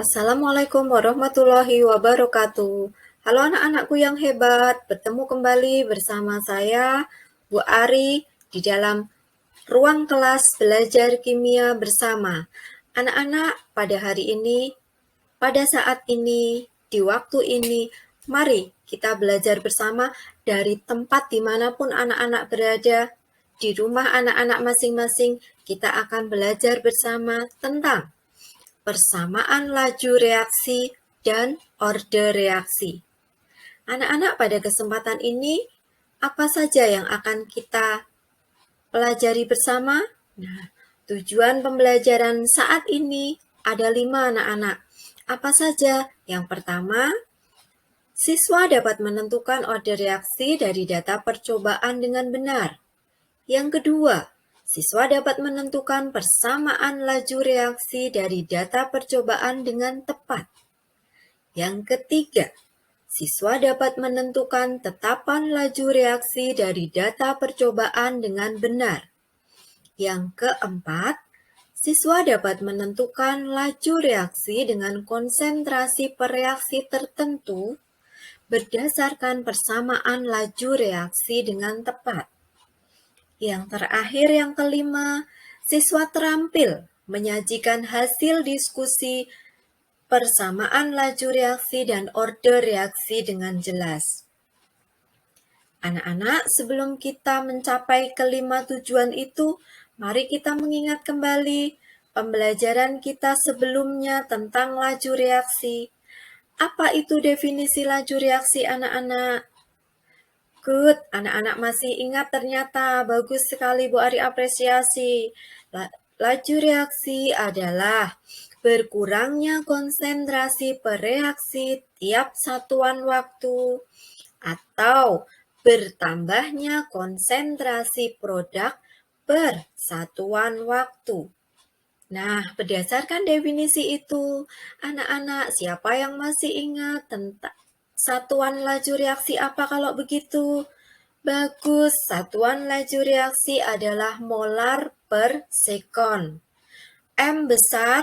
Assalamualaikum warahmatullahi wabarakatuh. Halo anak-anakku yang hebat, bertemu kembali bersama saya, Bu Ari, di dalam ruang kelas belajar kimia bersama. Anak-anak, pada hari ini, pada saat ini, di waktu ini, mari kita belajar bersama dari tempat dimanapun anak-anak berada, di rumah anak-anak masing-masing, kita akan belajar bersama tentang persamaan laju reaksi dan order reaksi. Anak-anak, pada kesempatan ini, apa saja yang akan kita pelajari bersama? Nah, tujuan pembelajaran saat ini ada 5 anak-anak. Apa saja? Yang pertama, siswa dapat menentukan order reaksi dari data percobaan dengan benar. Yang kedua, siswa dapat menentukan persamaan laju reaksi dari data percobaan dengan tepat. Yang ketiga, siswa dapat menentukan tetapan laju reaksi dari data percobaan dengan benar. Yang keempat, siswa dapat menentukan laju reaksi dengan konsentrasi per reaksi tertentu berdasarkan persamaan laju reaksi dengan tepat. Yang terakhir, yang kelima, siswa terampil menyajikan hasil diskusi persamaan laju reaksi dan order reaksi dengan jelas. Anak-anak, sebelum kita mencapai kelima tujuan itu, mari kita mengingat kembali pembelajaran kita sebelumnya tentang laju reaksi. Apa itu definisi laju reaksi, anak-anak? Good, anak-anak masih ingat ternyata. Bagus sekali, Bu Ari, apresiasi. Laju reaksi adalah berkurangnya konsentrasi per reaksi tiap satuan waktu atau bertambahnya konsentrasi produk per satuan waktu. Nah, berdasarkan definisi itu, anak-anak, siapa yang masih ingat tentang satuan laju reaksi apa kalau begitu? Bagus, satuan laju reaksi adalah molar per sekon. M besar,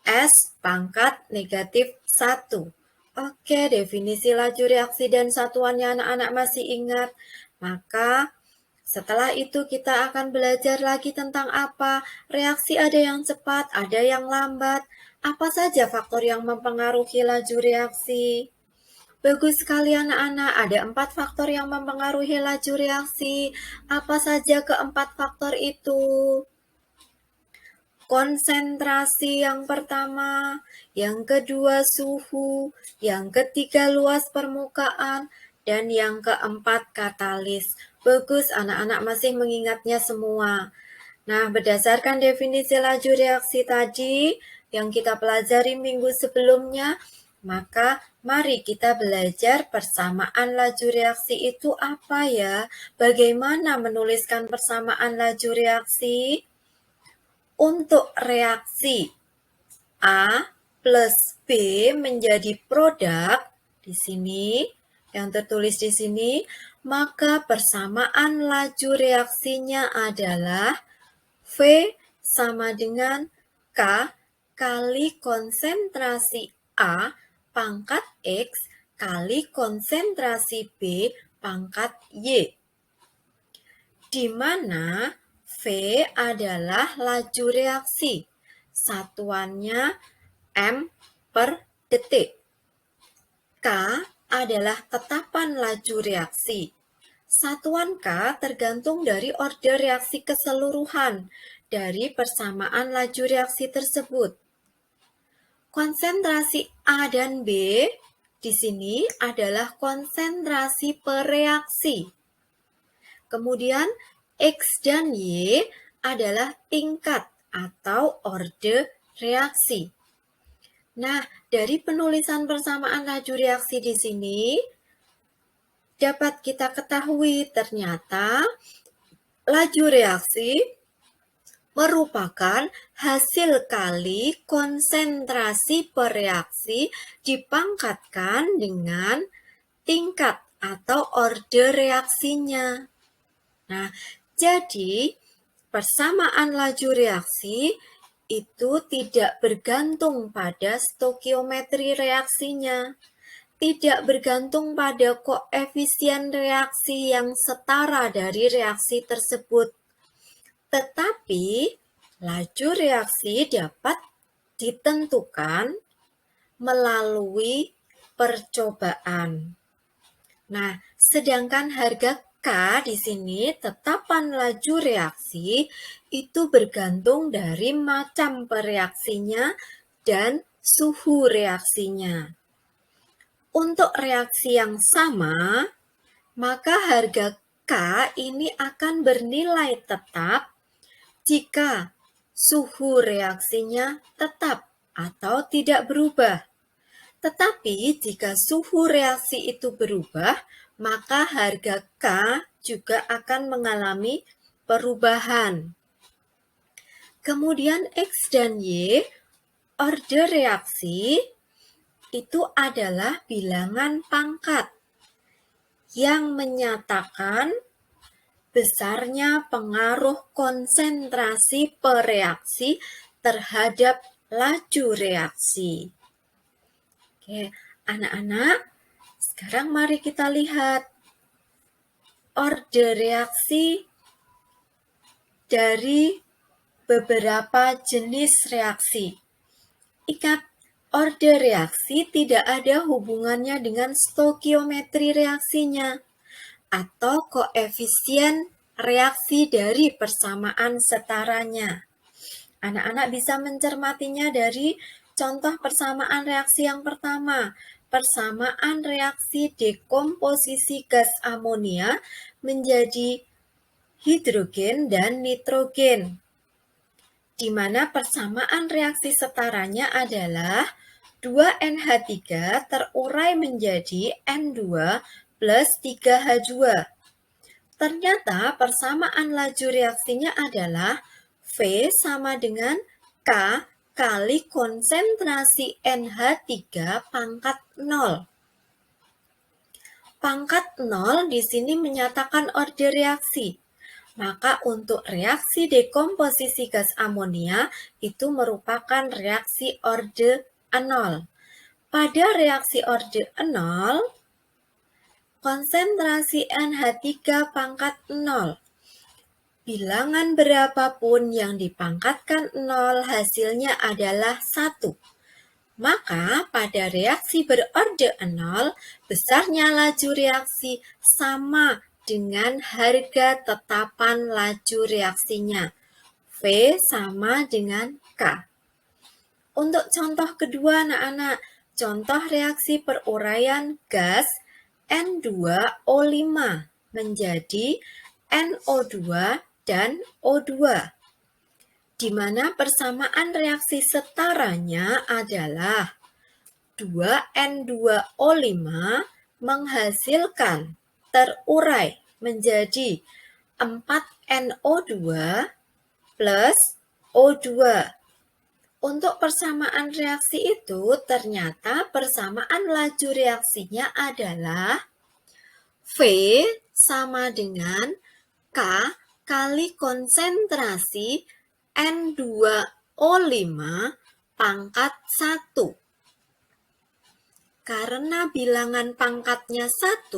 S pangkat negatif 1. Oke, definisi laju reaksi dan satuannya anak-anak masih ingat. Maka setelah itu kita akan belajar lagi tentang apa? Reaksi ada yang cepat, ada yang lambat. Apa saja faktor yang mempengaruhi laju reaksi? Bagus sekali anak-anak, ada 4 faktor yang mempengaruhi laju reaksi. Apa saja keempat faktor itu? Konsentrasi yang pertama, yang kedua suhu, yang ketiga luas permukaan, dan yang keempat katalis. Bagus, anak-anak masih mengingatnya semua. Nah, berdasarkan definisi laju reaksi tadi yang kita pelajari minggu sebelumnya, maka mari kita belajar persamaan laju reaksi itu apa ya? Bagaimana menuliskan persamaan laju reaksi? Untuk reaksi A plus B menjadi produk di sini, yang tertulis di sini, maka persamaan laju reaksinya adalah V sama dengan K kali konsentrasi A pangkat X kali konsentrasi B pangkat Y, di mana V adalah laju reaksi, satuannya M per detik. K adalah tetapan laju reaksi. Satuan K tergantung dari order reaksi keseluruhan dari persamaan laju reaksi tersebut. Konsentrasi A dan B di sini adalah konsentrasi per reaksi. Kemudian X dan Y adalah tingkat atau order reaksi. Nah, dari penulisan persamaan laju reaksi di sini dapat kita ketahui ternyata laju reaksi merupakan hasil kali konsentrasi per reaksi dipangkatkan dengan tingkat atau order reaksinya. Nah, jadi persamaan laju reaksi itu tidak bergantung pada stoikiometri reaksinya, tidak bergantung pada koefisien reaksi yang setara dari reaksi tersebut. Tetapi, laju reaksi dapat ditentukan melalui percobaan. Nah, sedangkan harga K di sini tetapan laju reaksi itu bergantung dari macam pereaksinya dan suhu reaksinya. Untuk reaksi yang sama, maka harga K ini akan bernilai tetap jika suhu reaksinya tetap atau tidak berubah. Tetapi jika suhu reaksi itu berubah, maka harga K juga akan mengalami perubahan. Kemudian X dan Y, order reaksi itu adalah bilangan pangkat yang menyatakan besarnya pengaruh konsentrasi pereaksi terhadap laju reaksi. Oke, anak-anak, sekarang mari kita lihat order reaksi dari beberapa jenis reaksi. Ingat, order reaksi tidak ada hubungannya dengan stoikiometri reaksinya atau koefisien reaksi dari persamaan setaranya. Anak-anak bisa mencermatinya dari contoh persamaan reaksi yang pertama, persamaan reaksi dekomposisi gas amonia menjadi hidrogen dan nitrogen, di mana persamaan reaksi setaranya adalah 2NH3 terurai menjadi N2 plus 3H2. Ternyata persamaan laju reaksinya adalah V sama dengan K kali konsentrasi NH3 pangkat 0. Pangkat 0 di sini menyatakan order reaksi. Maka untuk reaksi dekomposisi gas amonia itu merupakan reaksi orde 0. Pada reaksi orde 0, konsentrasi NH3 pangkat 0. Bilangan berapapun yang dipangkatkan 0 hasilnya adalah 1. Maka pada reaksi berorde 0, besarnya laju reaksi sama dengan harga tetapan laju reaksinya. V sama dengan K. Untuk contoh kedua anak-anak, contoh reaksi peruraian gas N2O5 menjadi NO2 dan O2, di mana persamaan reaksi setaranya adalah 2N2O5 menghasilkan terurai menjadi 4NO2 plus O2. Untuk persamaan reaksi itu ternyata persamaan laju reaksinya adalah V sama dengan K kali konsentrasi N2O5 pangkat 1. Karena bilangan pangkatnya 1,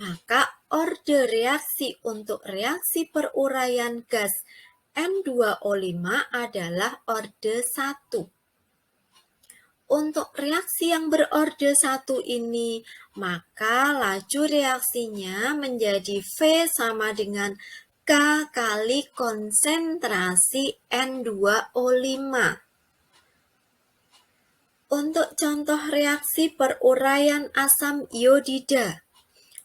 maka order reaksi untuk reaksi peruraian gas N2O5 adalah orde 1. Untuk reaksi yang berorde 1 ini, maka laju reaksinya menjadi V sama dengan K kali konsentrasi N2O5. Untuk contoh reaksi peruraian asam iodida,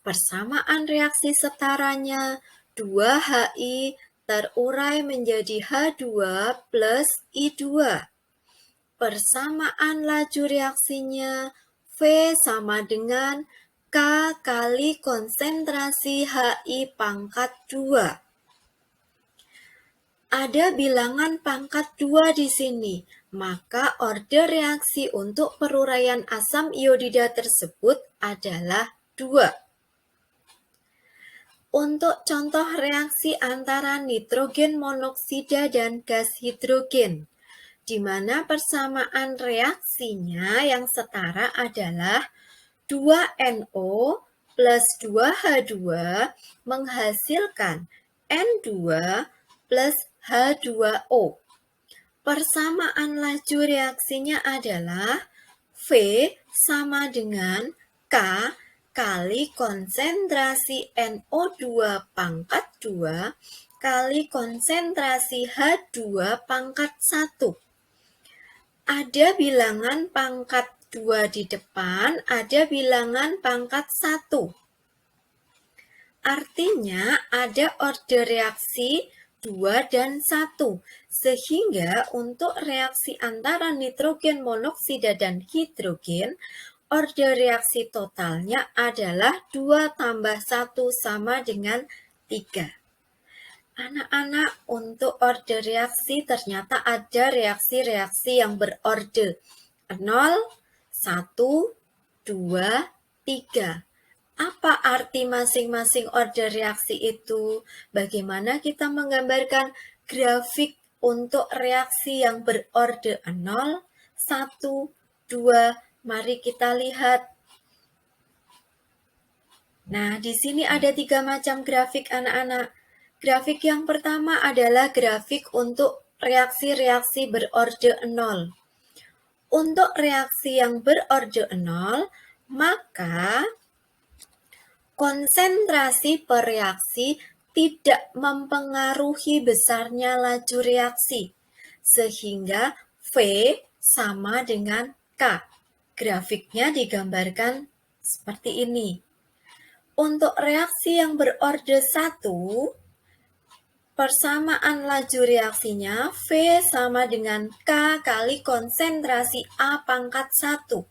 persamaan reaksi setaranya 2Hi terurai menjadi H2 plus I2. Persamaan laju reaksinya V sama dengan K kali konsentrasi Hi pangkat 2. Ada bilangan pangkat 2 di sini, maka order reaksi untuk peruraian asam iodida tersebut adalah 2. Untuk contoh reaksi antara nitrogen monoksida dan gas hidrogen, di mana persamaan reaksinya yang setara adalah 2NO plus 2H2 menghasilkan N2 plus H2O. Persamaan laju reaksinya adalah V sama dengan K kali konsentrasi NO2 pangkat 2 kali konsentrasi H2 pangkat 1. Ada bilangan pangkat 2 di depan, ada bilangan pangkat 1. Artinya ada order reaksi 2 dan 1, sehingga untuk reaksi antara nitrogen monoksida dan hidrogen, order reaksi totalnya adalah 2 tambah 1 sama dengan 3. Anak-anak, untuk order reaksi ternyata ada reaksi-reaksi yang berorder 0, 1, 2, 3. Apa arti masing-masing order reaksi itu? Bagaimana kita menggambarkan grafik untuk reaksi yang berorder 0, 1, 2? Mari kita lihat. Nah, di sini ada 3 macam grafik anak-anak. Grafik yang pertama adalah grafik untuk reaksi-reaksi berorder 0. Untuk reaksi yang berorder 0, maka konsentrasi per reaksi tidak mempengaruhi besarnya laju reaksi, sehingga V sama dengan K. Grafiknya digambarkan seperti ini. Untuk reaksi yang berorder 1, persamaan laju reaksinya V sama dengan K kali konsentrasi A pangkat 1.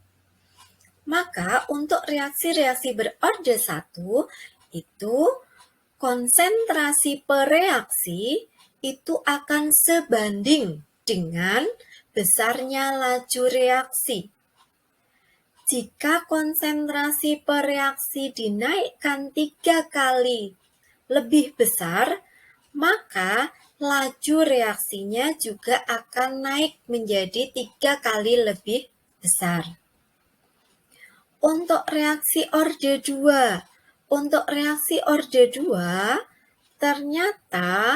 Maka untuk reaksi-reaksi berorder 1 itu konsentrasi per reaksi itu akan sebanding dengan besarnya laju reaksi. Jika konsentrasi per reaksi dinaikkan 3 kali lebih besar, maka laju reaksinya juga akan naik menjadi 3 kali lebih besar. Untuk reaksi order 2, ternyata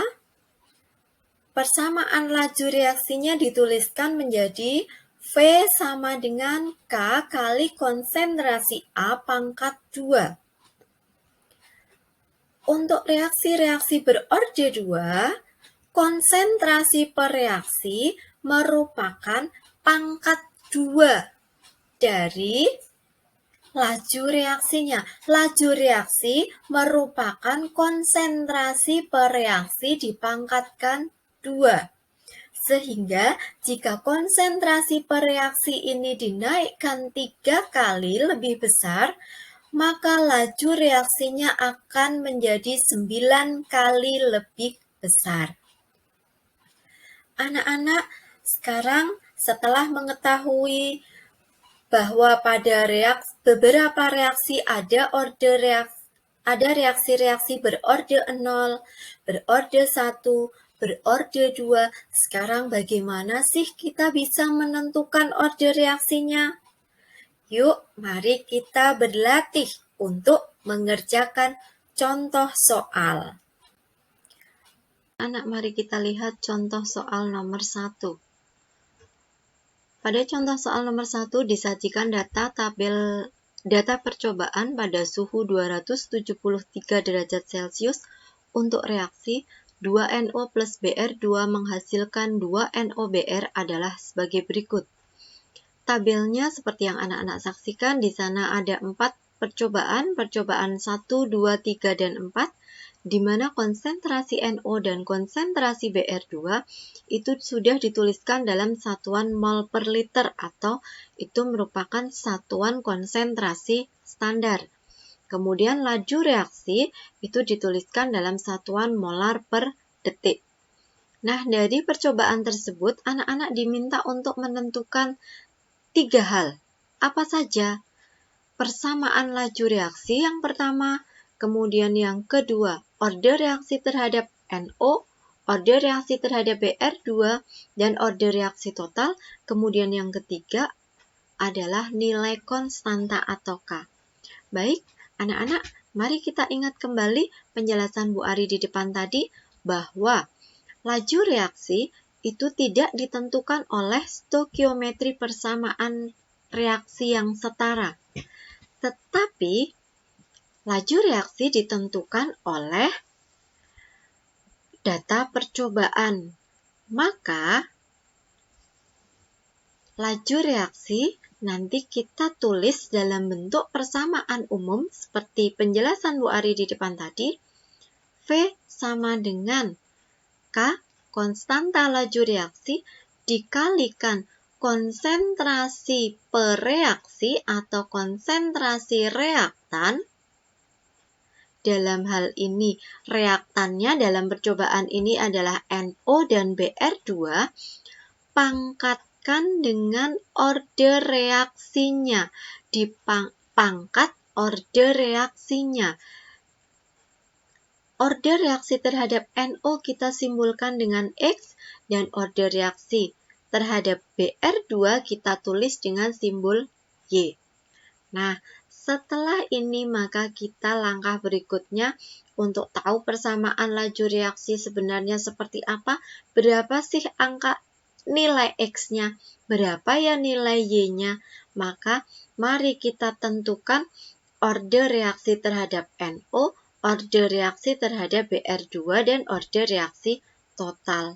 persamaan laju reaksinya dituliskan menjadi V sama dengan K kali konsentrasi A pangkat 2. Untuk reaksi-reaksi berorder 2, konsentrasi per reaksi merupakan pangkat 2 dari laju reaksinya. Laju reaksi merupakan konsentrasi per reaksi dipangkatkan 2. Sehingga jika konsentrasi per reaksi ini dinaikkan 3 kali lebih besar, maka laju reaksinya akan menjadi 9 kali lebih besar. Anak-anak, sekarang setelah mengetahui bahwa pada beberapa reaksi ada reaksi-reaksi berorder 0, berorder 1, berorder 2. Sekarang bagaimana sih kita bisa menentukan order reaksinya? Yuk, mari kita berlatih untuk mengerjakan contoh soal. Anak, mari kita lihat contoh soal nomor 1. Pada contoh soal nomor 1 disajikan data percobaan pada suhu 273 derajat Celcius untuk reaksi 2NO plus Br2 menghasilkan 2NOBr adalah sebagai berikut. Tabelnya seperti yang anak-anak saksikan, di sana ada 4 percobaan 1, 2, 3, dan 4, di mana konsentrasi NO dan konsentrasi Br2 itu sudah dituliskan dalam satuan mol per liter atau itu merupakan satuan konsentrasi standar. Kemudian laju reaksi itu dituliskan dalam satuan molar per detik. Nah, dari percobaan tersebut anak-anak diminta untuk menentukan 3 hal. Apa saja? Persamaan laju reaksi yang pertama, kemudian yang kedua, order reaksi terhadap NO, order reaksi terhadap BR2, dan order reaksi total. Kemudian yang ketiga adalah nilai konstanta atau K. Baik, anak-anak, mari kita ingat kembali penjelasan Bu Ari di depan tadi bahwa laju reaksi itu tidak ditentukan oleh stokiometri persamaan reaksi yang setara. Tetapi laju reaksi ditentukan oleh data percobaan. Maka laju reaksi nanti kita tulis dalam bentuk persamaan umum seperti penjelasan Bu Ari di depan tadi. V sama dengan K, konstanta laju reaksi, dikalikan konsentrasi pereaksi atau konsentrasi reaktan. Dalam hal ini, reaktannya dalam percobaan ini adalah NO dan BR2, pangkatkan dengan order reaksinya, dipangkat order reaksinya. Order reaksi terhadap NO kita simbolkan dengan X, dan order reaksi terhadap BR2 kita tulis dengan simbol Y. Nah, setelah ini maka kita langkah berikutnya untuk tahu persamaan laju reaksi sebenarnya seperti apa, berapa sih angka nilai X-nya, berapa ya nilai Y-nya, maka mari kita tentukan order reaksi terhadap NO, order reaksi terhadap BR2, dan order reaksi total.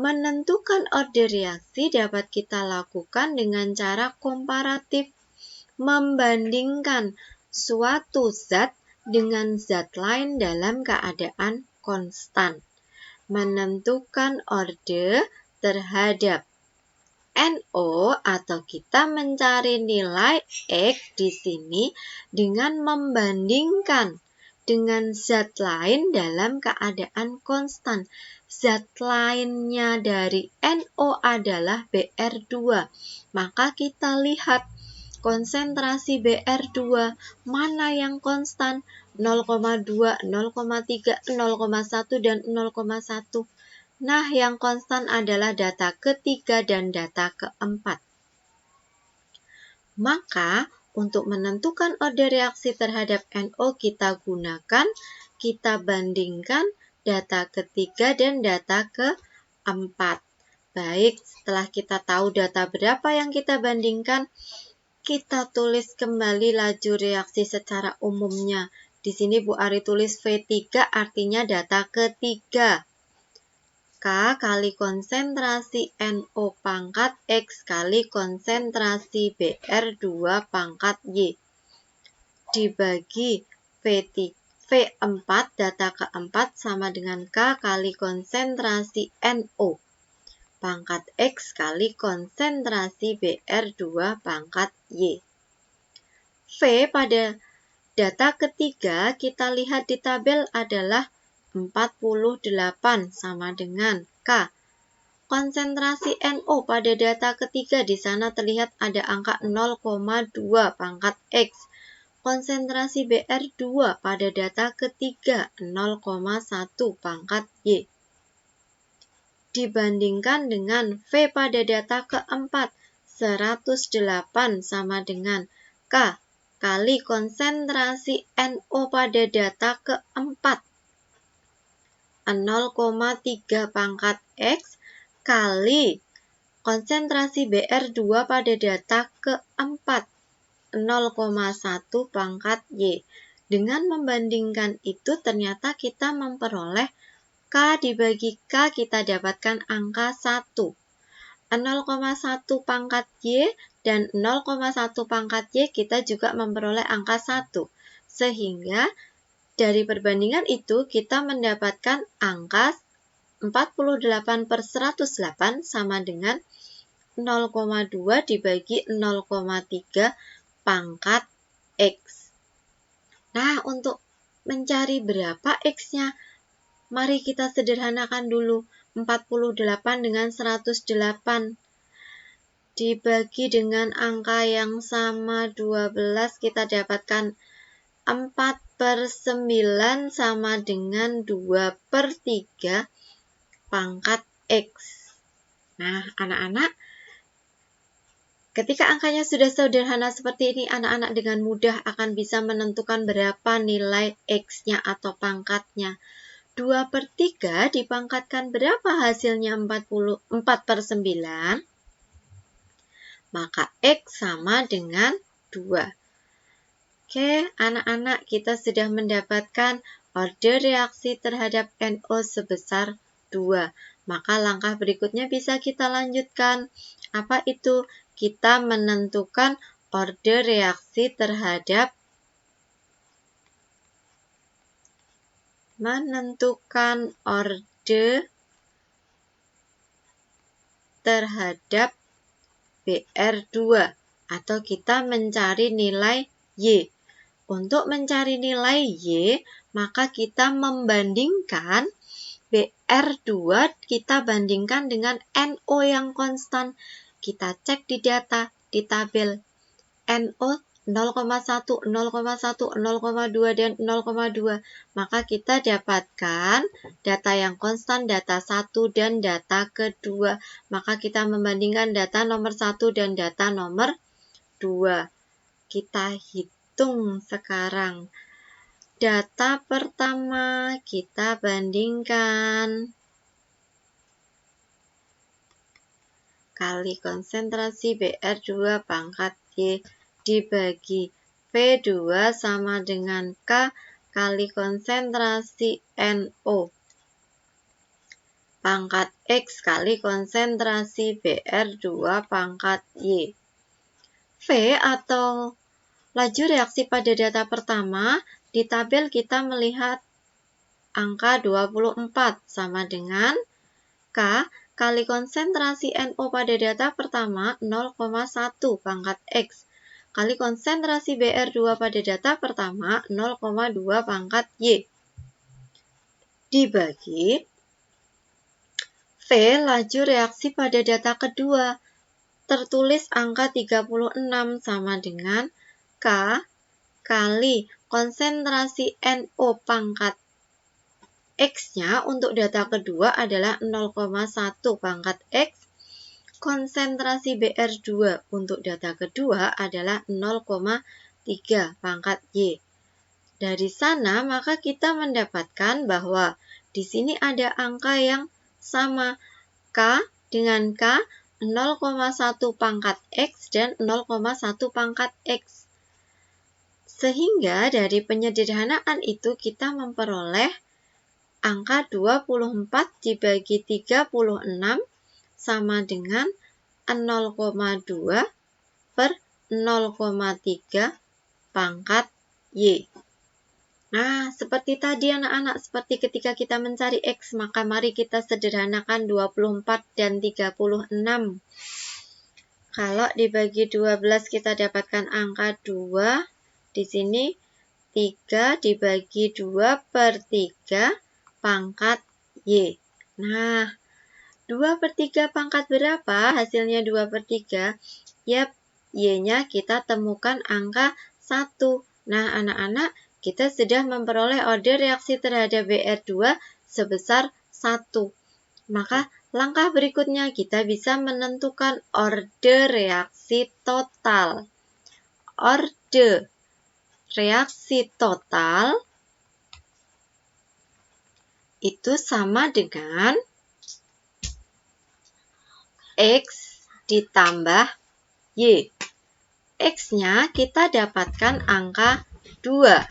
Menentukan order reaksi dapat kita lakukan dengan cara komparatif, membandingkan suatu zat dengan zat lain dalam keadaan konstan. Menentukan order terhadap NO atau kita mencari nilai X di sini dengan membandingkan dengan zat lain dalam keadaan konstan. Zat lainnya dari NO adalah BR2. Maka kita lihat konsentrasi BR2 mana yang konstan, 0,2, 0,3, 0,1, dan 0,1. Nah, yang konstan adalah data ketiga dan data keempat. Maka, untuk menentukan order reaksi terhadap NO kita bandingkan data ketiga dan data keempat. Baik, setelah kita tahu data berapa yang kita bandingkan, kita tulis kembali laju reaksi secara umumnya. Di sini Bu Ari tulis V3 artinya data ketiga. K kali konsentrasi NO pangkat X kali konsentrasi BR2 pangkat Y. Dibagi V4 data keempat sama dengan K kali konsentrasi NO pangkat X kali konsentrasi BR2 pangkat Y. V pada data ketiga kita lihat di tabel adalah 48 sama dengan K. Konsentrasi NO pada data ketiga di sana terlihat ada angka 0,2 pangkat X. Konsentrasi BR2 pada data ketiga 0,1 pangkat Y. Dibandingkan dengan V pada data keempat, 108 sama dengan K kali konsentrasi NO pada data keempat, 0,3 pangkat X kali konsentrasi BR2 pada data keempat, 0,1 pangkat Y. Dengan membandingkan itu ternyata kita memperoleh K dibagi K kita dapatkan angka 1. 0,1 pangkat Y dan 0,1 pangkat Y kita juga memperoleh angka 1. Sehingga dari perbandingan itu kita mendapatkan angka 48/108 sama dengan 0,2 dibagi 0,3 pangkat X. Nah, untuk mencari berapa X-nya, mari kita sederhanakan dulu. 48 dengan 108 dibagi dengan angka yang sama 12, kita dapatkan 4/9 sama dengan 2/3. pangkat X. Nah, anak-anak, ketika angkanya sudah sederhana seperti ini, anak-anak dengan mudah akan bisa menentukan berapa nilai X-nya atau pangkatnya. 2/3 dipangkatkan berapa hasilnya 4/9? Maka X sama dengan 2. Oke, anak-anak, kita sudah mendapatkan order reaksi terhadap NO sebesar 2. Maka langkah berikutnya bisa kita lanjutkan. Apa itu? Kita menentukan order reaksi terhadap BR2 atau kita mencari nilai Y. Untuk mencari nilai Y, maka kita membandingkan BR2 kita bandingkan dengan NO yang konstan. Kita cek di data, di tabel. NO 0,1, 0,1, 0,2, dan 0,2. Maka kita dapatkan data yang konstan, data 1, dan data kedua. Maka kita membandingkan data nomor 1 dan data nomor 2. Kita hitung sekarang. Data pertama kita bandingkan. Kali konsentrasi BR2 pangkat Y dibagi V2 sama dengan K kali konsentrasi NO pangkat X kali konsentrasi BR2 pangkat Y. V atau laju reaksi pada data pertama, di tabel kita melihat angka 24 sama dengan K kali konsentrasi NO pada data pertama 0,1 pangkat X kali konsentrasi BR2 pada data pertama 0,2 pangkat Y dibagi V laju reaksi pada data kedua, tertulis angka 36 sama dengan K kali konsentrasi NO pangkat X-nya untuk data kedua adalah 0,1 pangkat X, konsentrasi BR2 untuk data kedua adalah 0,3 pangkat Y. Dari sana maka kita mendapatkan bahwa di sini ada angka yang sama, K dengan K 0,1 pangkat X dan 0,1 pangkat X. Sehingga dari penyederhanaan itu kita memperoleh angka 24 dibagi 36 sama dengan 0,2 per 0,3 pangkat Y. Nah, seperti tadi anak-anak, seperti ketika kita mencari X, maka mari kita sederhanakan 24 dan 36. Kalau dibagi 12 kita dapatkan angka 2. Di sini 3 dibagi 2/3 pangkat Y. Nah, 2/3 pangkat berapa? Hasilnya 2/3. Yap, Y-nya kita temukan angka 1. Nah, anak-anak, kita sudah memperoleh order reaksi terhadap BR2 sebesar 1. Maka langkah berikutnya kita bisa menentukan order reaksi total. Order reaksi total itu sama dengan X ditambah Y. X-nya kita dapatkan angka 2.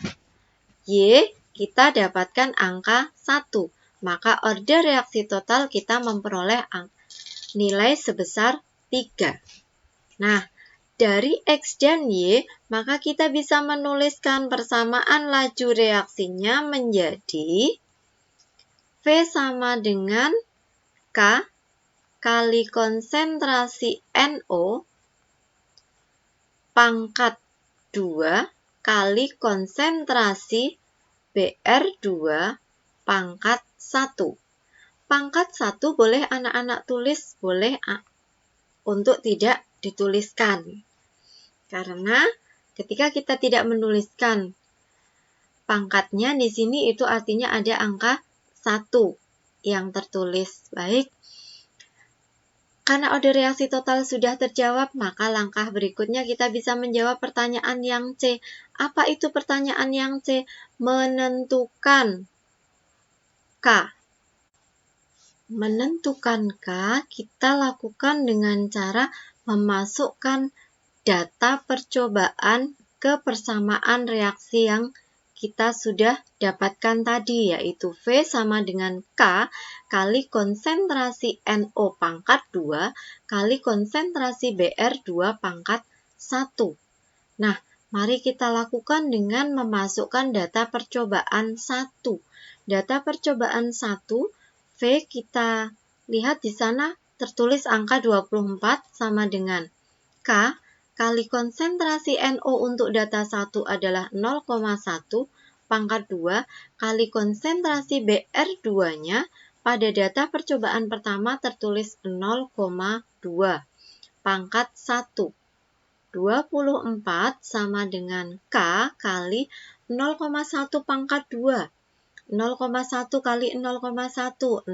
Y kita dapatkan angka 1. Maka order reaksi total kita memperoleh nilai sebesar 3. Nah, dari X dan Y, maka kita bisa menuliskan persamaan laju reaksinya menjadi V sama dengan K kali konsentrasi NO pangkat 2 kali konsentrasi BR2 pangkat 1. Pangkat 1 boleh anak-anak tulis, boleh untuk tidak dituliskan. Karena ketika kita tidak menuliskan pangkatnya di sini itu artinya ada angka 1. yang tertulis. Baik, karena order reaksi total sudah terjawab, maka langkah berikutnya kita bisa menjawab pertanyaan yang C. Apa itu pertanyaan yang C? Menentukan K. Menentukan K kita lakukan dengan cara memasukkan data percobaan ke persamaan reaksi yang kita sudah dapatkan tadi, yaitu V sama dengan K kali konsentrasi NO pangkat 2 kali konsentrasi Br2 pangkat 1. Nah, mari kita lakukan dengan memasukkan data percobaan 1. Data percobaan 1, V kita lihat di sana tertulis angka 24 sama dengan K kali konsentrasi NO untuk data 1 adalah 0,1 pangkat 2 kali konsentrasi Br2-nya pada data percobaan pertama tertulis 0,2 pangkat 1. 24 sama dengan K kali 0,1 pangkat 2. 0,1 kali 0,1, 0,01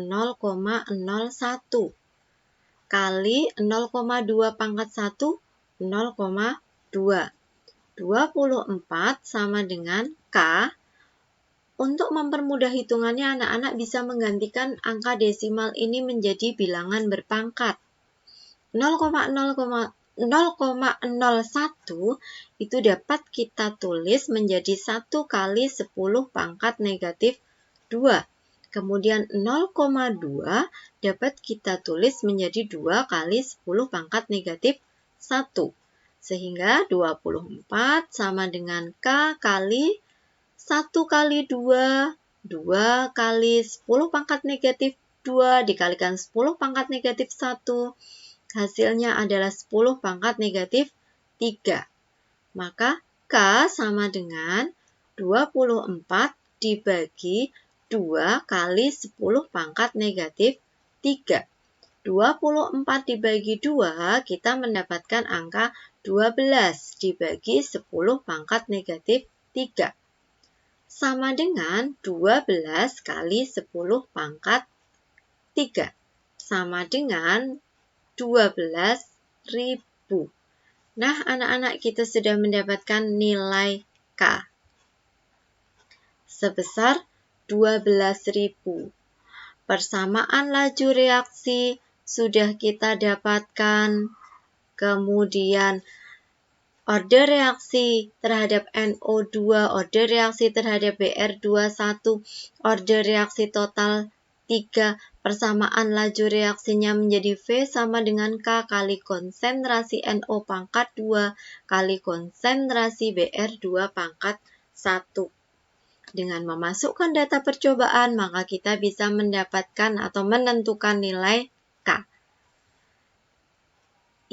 kali 0,2 pangkat 1, 0,2. 24 sama dengan K. Untuk mempermudah hitungannya, anak-anak bisa menggantikan angka desimal ini menjadi bilangan berpangkat. 0,01 itu dapat kita tulis menjadi 1 kali 10 pangkat negatif 2. Kemudian 0,2 dapat kita tulis menjadi 2 kali 10 pangkat negatif 1. Sehingga 24 sama dengan K kali 1 kali 2, 2 kali 10 pangkat negatif 2 dikalikan 10 pangkat negatif 1. Hasilnya adalah 10 pangkat negatif 3. Maka K sama dengan 24 dibagi 2 kali 10 pangkat negatif 3. 24 dibagi 2, kita mendapatkan angka 12 dibagi 10 pangkat negatif 3. Sama dengan 12 kali 10 pangkat 3. Sama dengan 12.000. Nah, anak-anak kita sudah mendapatkan nilai K sebesar 12.000. Persamaan laju reaksi sudah kita dapatkan. Kemudian order reaksi terhadap NO2, order reaksi terhadap Br21, order reaksi total 3, persamaan laju reaksinya menjadi V sama dengan K kali konsentrasi NO pangkat 2 kali konsentrasi Br2 pangkat 1. Dengan memasukkan data percobaan, maka kita bisa mendapatkan atau menentukan nilai K.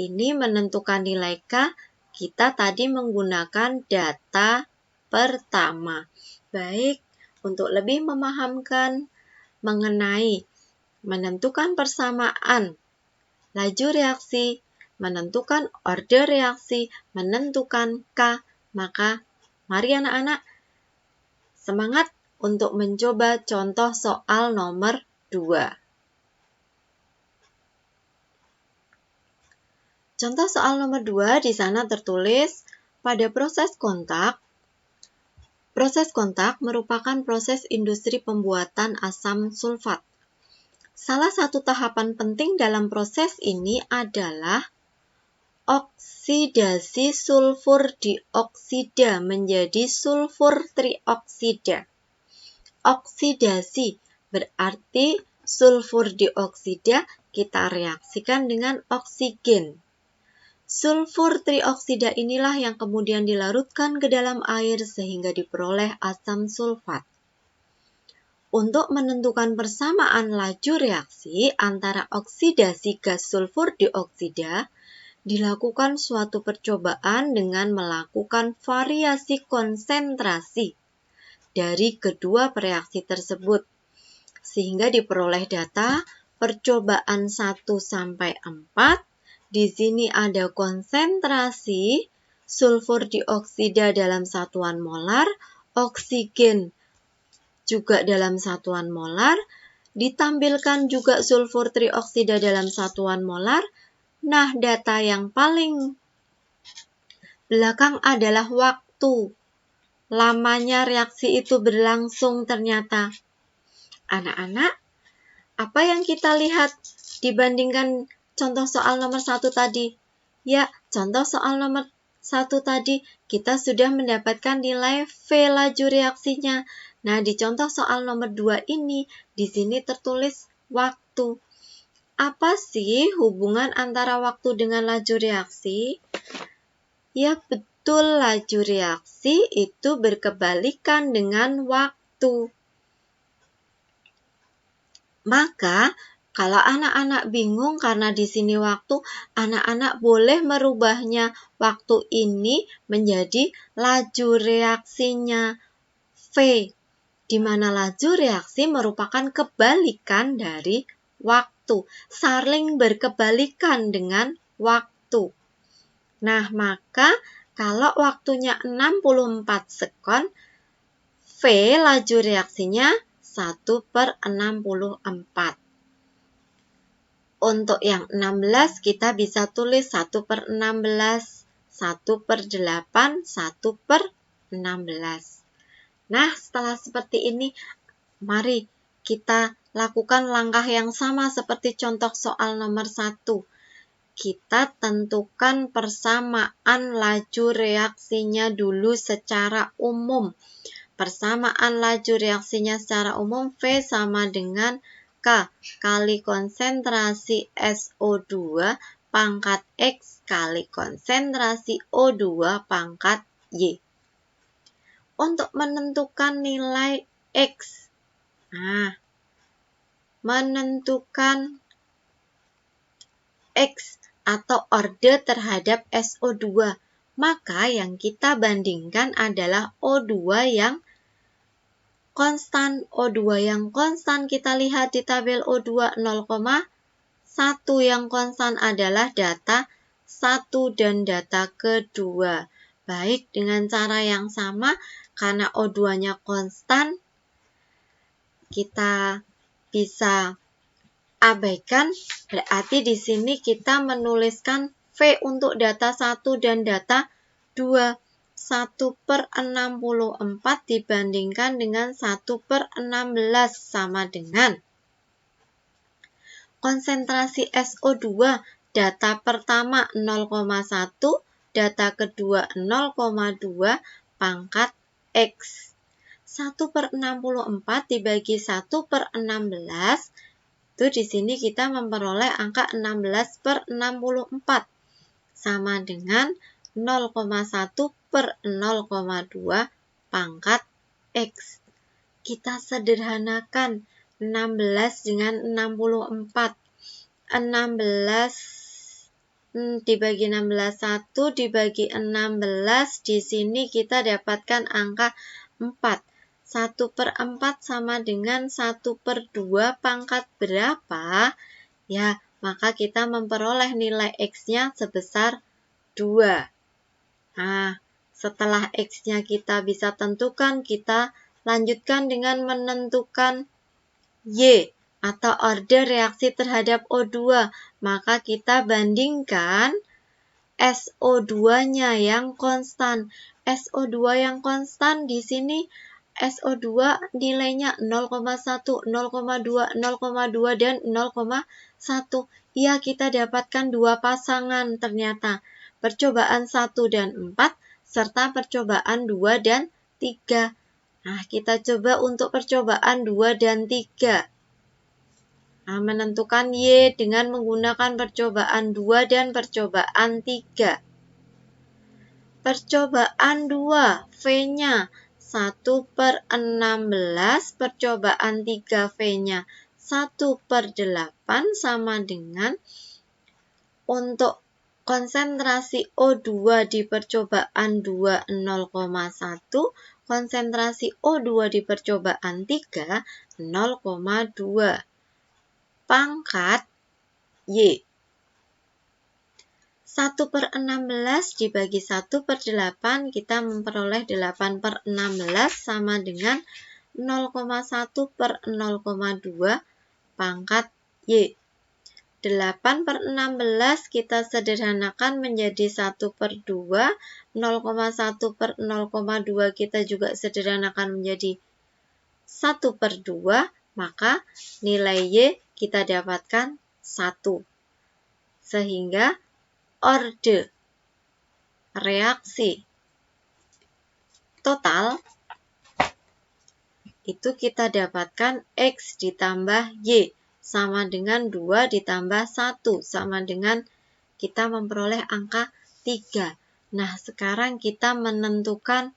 Ini menentukan nilai K, kita tadi menggunakan data pertama. Baik, untuk lebih memahamkan mengenai menentukan persamaan laju reaksi, menentukan order reaksi, menentukan K, maka mari anak-anak semangat untuk mencoba contoh soal nomor 2. Contoh soal nomor 2 di sana tertulis pada proses kontak merupakan proses industri pembuatan asam sulfat. Salah satu tahapan penting dalam proses ini adalah oksidasi sulfur dioksida menjadi sulfur trioksida. Oksidasi berarti sulfur dioksida kita reaksikan dengan oksigen. Sulfur trioksida inilah yang kemudian dilarutkan ke dalam air sehingga diperoleh asam sulfat. Untuk menentukan persamaan laju reaksi antara oksidasi gas sulfur dioksida, dilakukan suatu percobaan dengan melakukan variasi konsentrasi dari kedua reaksi tersebut, sehingga diperoleh data percobaan 1 sampai 4. Di sini ada konsentrasi sulfur dioksida dalam satuan molar, oksigen juga dalam satuan molar. ditampilkan juga sulfur trioksida dalam satuan molar. Nah, data yang paling belakang adalah waktu. Lamanya reaksi itu berlangsung ternyata. Anak-anak, apa yang kita lihat dibandingkan contoh soal nomor 1 tadi? Ya, contoh soal nomor 1 tadi kita sudah mendapatkan nilai V laju reaksinya. Nah, di contoh soal nomor 2 ini, di sini tertulis waktu. Apa sih hubungan antara waktu dengan laju reaksi? Ya, betul, laju reaksi itu berkebalikan dengan waktu. Maka, kalau anak-anak bingung karena di sini waktu, anak-anak boleh merubahnya waktu ini menjadi laju reaksinya V, di mana laju reaksi merupakan kebalikan dari waktu, saling berkebalikan dengan waktu. Nah, maka kalau waktunya 64 sekon, V laju reaksinya 1/64. Untuk yang 16 kita bisa tulis 1/16, 1/8, 1/16. Nah, setelah seperti ini, mari kita lakukan langkah yang sama seperti contoh soal nomor 1. Kita tentukan persamaan laju reaksinya dulu secara umum. Persamaan laju reaksinya secara umum V sama dengan K kali konsentrasi SO2 pangkat X kali konsentrasi O2 pangkat Y. Untuk menentukan nilai X, menentukan X atau orde terhadap SO2, maka yang kita bandingkan adalah O2 yang konstan. O2 yang konstan kita lihat di tabel O2 0,1, yang konstan adalah data 1 dan data kedua. Baik, dengan cara yang sama, karena O2-nya konstan, kita bisa abaikan, berarti di sini kita menuliskan V untuk data 1 dan data 2. 1/64 dibandingkan dengan 1/16 sama dengan konsentrasi SO2 data pertama 0,1, data kedua 0,2 pangkat X. 1/64 dibagi 1/16, itu di sini kita memperoleh angka 16/64 sama dengan 0,1/0,2 pangkat X. Kita sederhanakan 16 dengan 64. 16 dibagi 16, 1 dibagi 16, di sini kita dapatkan angka 4. 1/4 sama dengan 1/2 pangkat berapa? Ya, maka kita memperoleh nilai X-nya sebesar 2. Nah, setelah X-nya kita bisa tentukan, kita lanjutkan dengan menentukan Y atau orde reaksi terhadap O2. Maka kita bandingkan SO2-nya yang konstan. SO2 yang konstan di sini SO2 nilainya 0,1, 0,2, 0,2, dan 0,1. Ya, kita dapatkan dua pasangan ternyata. Percobaan 1 dan 4, serta percobaan 2 dan 3. Nah, kita coba untuk percobaan 2 dan 3. Nah, menentukan Y dengan menggunakan percobaan 2 dan percobaan 3. Percobaan 2, V-nya 1/16, percobaan 3 V-nya 1/8 sama dengan untuk konsentrasi O2 di percobaan 2 0,1, konsentrasi O2 di percobaan 3 0,2 pangkat Y. 1/16 dibagi 1/8, kita memperoleh 8/16 sama dengan 0,1/0,2 pangkat Y. 8 per 16 kita sederhanakan menjadi 1/2, 0,1 per 0,2 kita juga sederhanakan menjadi 1/2, maka nilai Y kita dapatkan 1. Sehingga orde reaksi total itu kita dapatkan X ditambah Y sama dengan 2 ditambah 1 sama dengan kita memperoleh angka 3. Nah, sekarang kita menentukan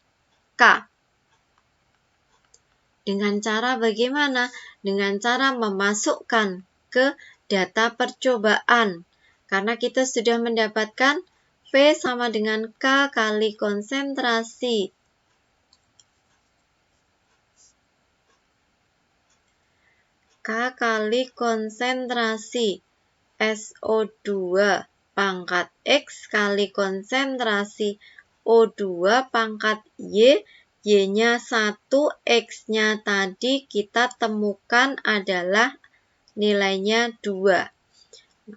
K. Dengan cara bagaimana? Dengan cara memasukkan ke data percobaan. Karena kita sudah mendapatkan V sama dengan K kali konsentrasi K kali konsentrasi SO2 pangkat X kali konsentrasi O2 pangkat Y, Y-nya 1, X-nya tadi kita temukan adalah nilainya 2.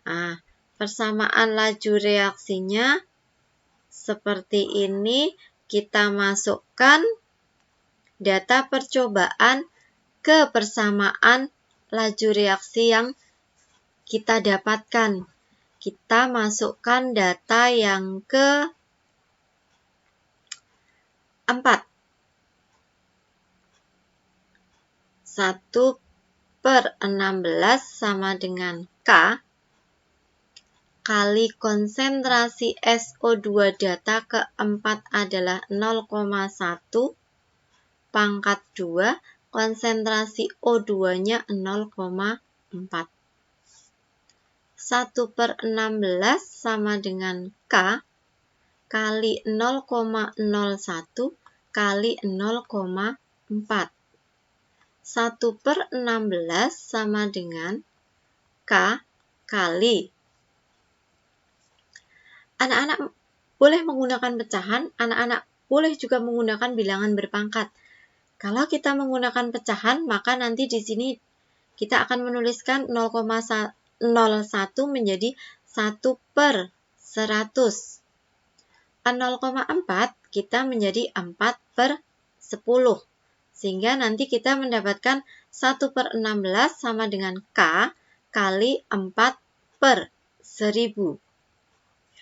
Nah, persamaan laju reaksinya seperti ini, kita masukkan data percobaan ke persamaan laju reaksi yang kita dapatkan. Kita masukkan data yang ke 4. 1 per 16 sama dengan K kali konsentrasi SO2 data keempat adalah 0,1 pangkat 2, konsentrasi O2-nya 0,4. 1 per 16 sama dengan K kali 0,01 kali 0,4. 1 per 16 sama dengan K kali. Anak-anak boleh menggunakan pecahan, anak-anak boleh juga menggunakan bilangan berpangkat. Kalau kita menggunakan pecahan, maka nanti di sini kita akan menuliskan 0,01 menjadi 1 per 100. 0,4 kita menjadi 4 per 10. Sehingga nanti kita mendapatkan 1 per 16 sama dengan K kali 4 per 1000.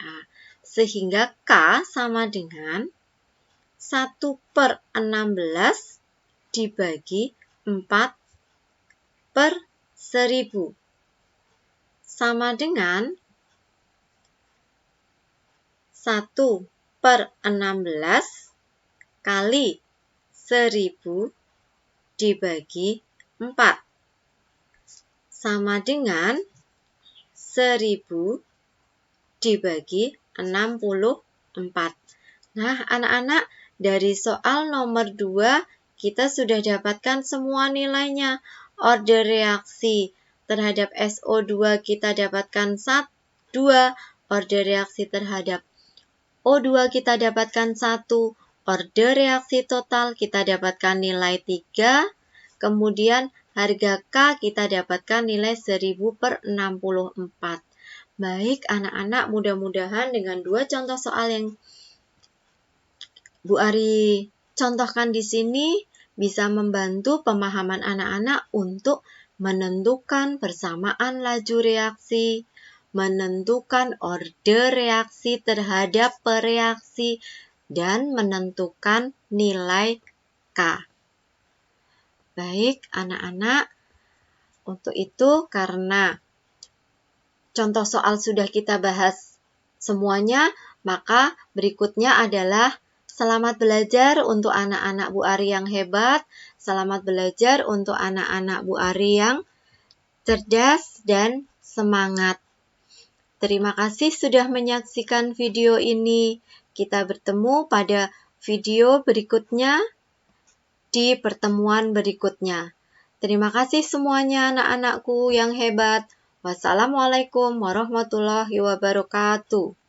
Nah, sehingga K sama dengan 1 per 16 dibagi 4 per 1000. Sama dengan 1 per 16 kali 1000 dibagi 4. Sama dengan 1000 dibagi 64. Nah, anak-anak, dari soal nomor 2, kita sudah dapatkan semua nilainya. Orde reaksi terhadap SO2 kita dapatkan 2, orde reaksi terhadap O2 kita dapatkan 1, orde reaksi total kita dapatkan nilai 3, kemudian harga K kita dapatkan nilai 1000/64. Baik anak-anak, mudah-mudahan dengan 2 contoh soal yang Bu Ari contohkan di sini bisa membantu pemahaman anak-anak untuk menentukan persamaan laju reaksi, menentukan orde reaksi terhadap pereaksi, dan menentukan nilai K. Baik anak-anak, untuk itu karena contoh soal sudah kita bahas semuanya, maka berikutnya adalah selamat belajar untuk anak-anak Bu Ari yang hebat, selamat belajar untuk anak-anak Bu Ari yang cerdas dan semangat. Terima kasih sudah menyaksikan video ini. Kita bertemu pada video berikutnya di pertemuan berikutnya. Terima kasih semuanya anak-anakku yang hebat. Wassalamualaikum warahmatullahi wabarakatuh.